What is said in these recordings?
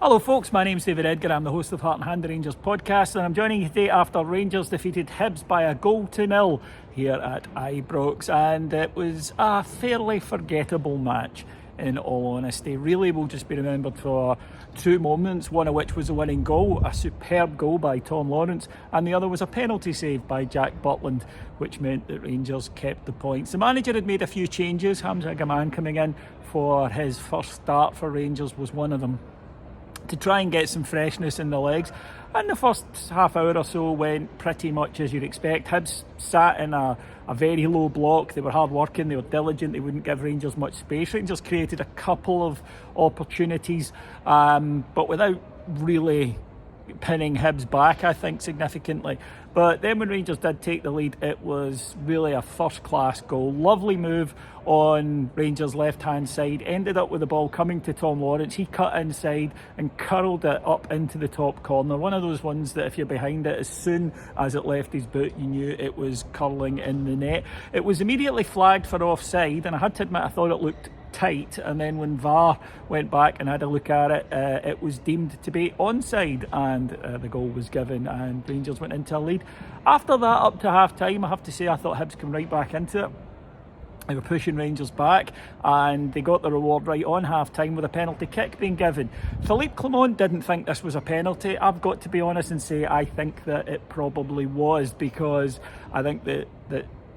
Hello folks, my name's David Edgar, I'm the host of Heart and Hand, the Rangers podcast, and I'm joining you today after Rangers defeated Hibs by 1-0 here at Ibrox, and it was a fairly forgettable match in all honesty. Really will just be remembered for two moments, one of which was a winning goal, a superb goal by Tom Lawrence, and the other was a penalty save by Jack Butland, which meant that Rangers kept the points. The manager had made a few changes. Hamza Gaman coming in for his first start for Rangers was one of them, to try and get some freshness in the legs. And the first half hour or so went pretty much as you'd expect. Hibs sat in a very low block. They were hard working, they were diligent, they wouldn't give Rangers much space. Rangers created a couple of opportunities, but without really pinning Hibs back, I think, significantly. But then when Rangers did take the lead, it was really a first-class goal. Lovely move on Rangers' left-hand side. Ended up with the ball coming to Tom Lawrence. He cut inside and curled it up into the top corner. One of those ones that if you're behind it, as soon as it left his boot, you knew it was curling in the net. It was immediately flagged for offside, and I had to admit I thought it looked tight, and then when VAR went back and had a look at it, it was deemed to be onside, and the goal was given and Rangers went into a lead. After that, up to half time, I have to say I thought Hibs came right back into it. They were pushing Rangers back and they got the reward right on half time with a penalty kick being given. Philippe Clement didn't think this was a penalty. I've got to be honest and say I think that it probably was, because I think that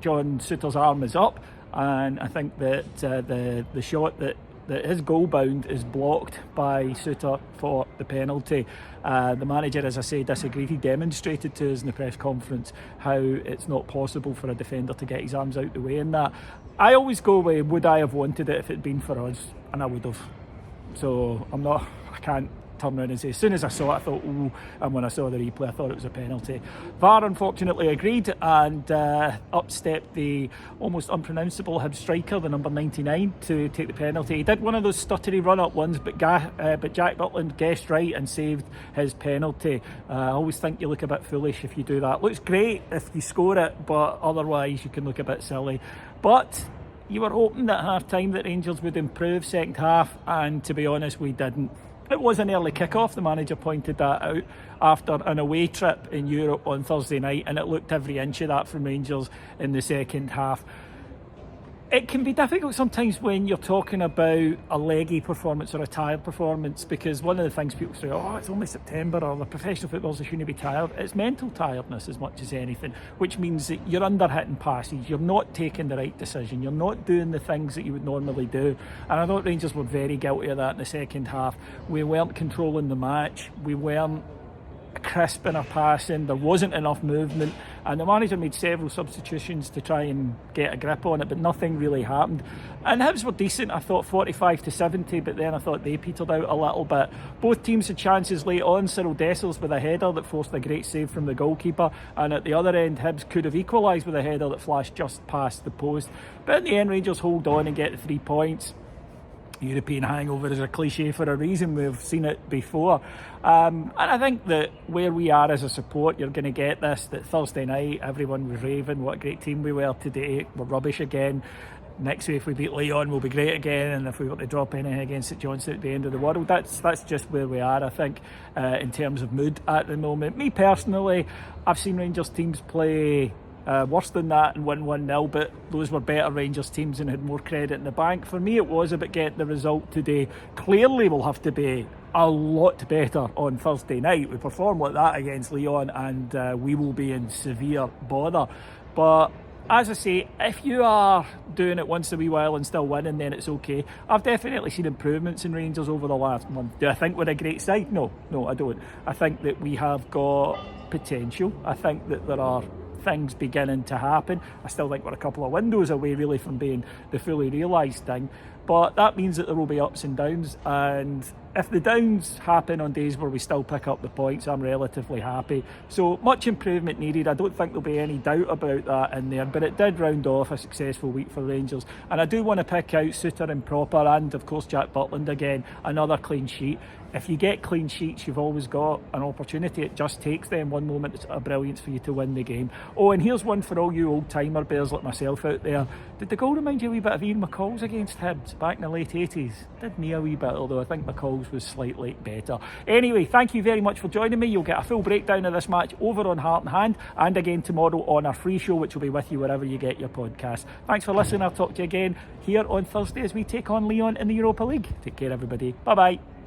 John Souttar's arm is up, and I think that the shot that his goal bound is blocked by Souttar for the penalty. The manager, as I say, disagreed. He demonstrated to us in the press conference how it's not possible for a defender to get his arms out the way in that. I always go with, would I have wanted it if it had been for us? And I would have. So I can't turn around and say, as soon as I saw it I thought ooh, and when I saw the replay I thought it was a penalty. VAR unfortunately agreed, and up stepped the almost unpronounceable Hibs striker, the number 99, to take the penalty. He did one of those stuttery run-up ones, but Jack Butland guessed right and saved his penalty. I always think you look a bit foolish if you do that. Looks great if you score it, but otherwise you can look a bit silly. But you were hoping at half-time that Rangers would improve second half, and to be honest, we didn't. It was an early kick-off, the manager pointed that out, after an away trip in Europe on Thursday night, and it looked every inch of that from Rangers in the second half. It can be difficult sometimes when you're talking about a leggy performance or a tired performance, because one of the things people say, oh, it's only September, or the professional footballers shouldn't be tired. It's mental tiredness as much as anything, which means that you're under hitting passes, you're not taking the right decision, you're not doing the things that you would normally do. And I thought Rangers were very guilty of that in the second half. We weren't controlling the match, we weren't crisp in our passing, there wasn't enough movement, and the manager made several substitutions to try and get a grip on it, but nothing really happened. And Hibs were decent, I thought 45-70, but then I thought they petered out a little bit. Both teams had chances late on. Cyril Dessers with a header that forced a great save from the goalkeeper, and at the other end Hibs could have equalised with a header that flashed just past the post. But in the end Rangers hold on and get the 3 points. European hangover is a cliche for a reason, we've seen it before, and I think that where we are as a support, you're going to get this, that Thursday night everyone was raving what a great team we were. Today we're rubbish again. Next week if we beat Lyon we'll be great again, and if we want to drop anything against St Johnstone at the end of the world. That's just where we are, I think, in terms of mood at the moment. Me personally, I've seen Rangers teams play worse than that and win 1-0, but those were better Rangers teams and had more credit in the bank. For me it was about getting the result today. Clearly we'll have to be a lot better on Thursday night. We perform like that against Lyon and we will be in severe bother. But as I say, if you are doing it once a wee while and still winning, then it's okay. I've definitely seen improvements in Rangers over the last month. Do I think we're a great side? No, I don't. I think that we have got potential. I think that there are things beginning to happen. I still think we're a couple of windows away really from being the fully realised thing, but that means that there will be ups and downs, and if the downs happen on days where we still pick up the points, I'm relatively happy. So much improvement needed. I don't think there'll be any doubt about that in there, but it did round off a successful week for Rangers, and I do want to pick out Souttar and Proper, and of course Jack Butland again, another clean sheet. If you get clean sheets, you've always got an opportunity. It just takes them one moment of brilliance for you to win the game. Oh, and here's one for all you old-timer bears like myself out there. Did the goal remind you a wee bit of Ian McCall's against Hibs back in the late 80s? Did me a wee bit, although I think McCall's England was slightly better. Anyway, thank you very much for joining me. You'll get a full breakdown of this match over on Heart and Hand, and again tomorrow on our free show, which will be with you wherever you get your podcast. Thanks for listening. I'll talk to you again here on Thursday as we take on Lyon in the Europa League. Take care, everybody. Bye bye.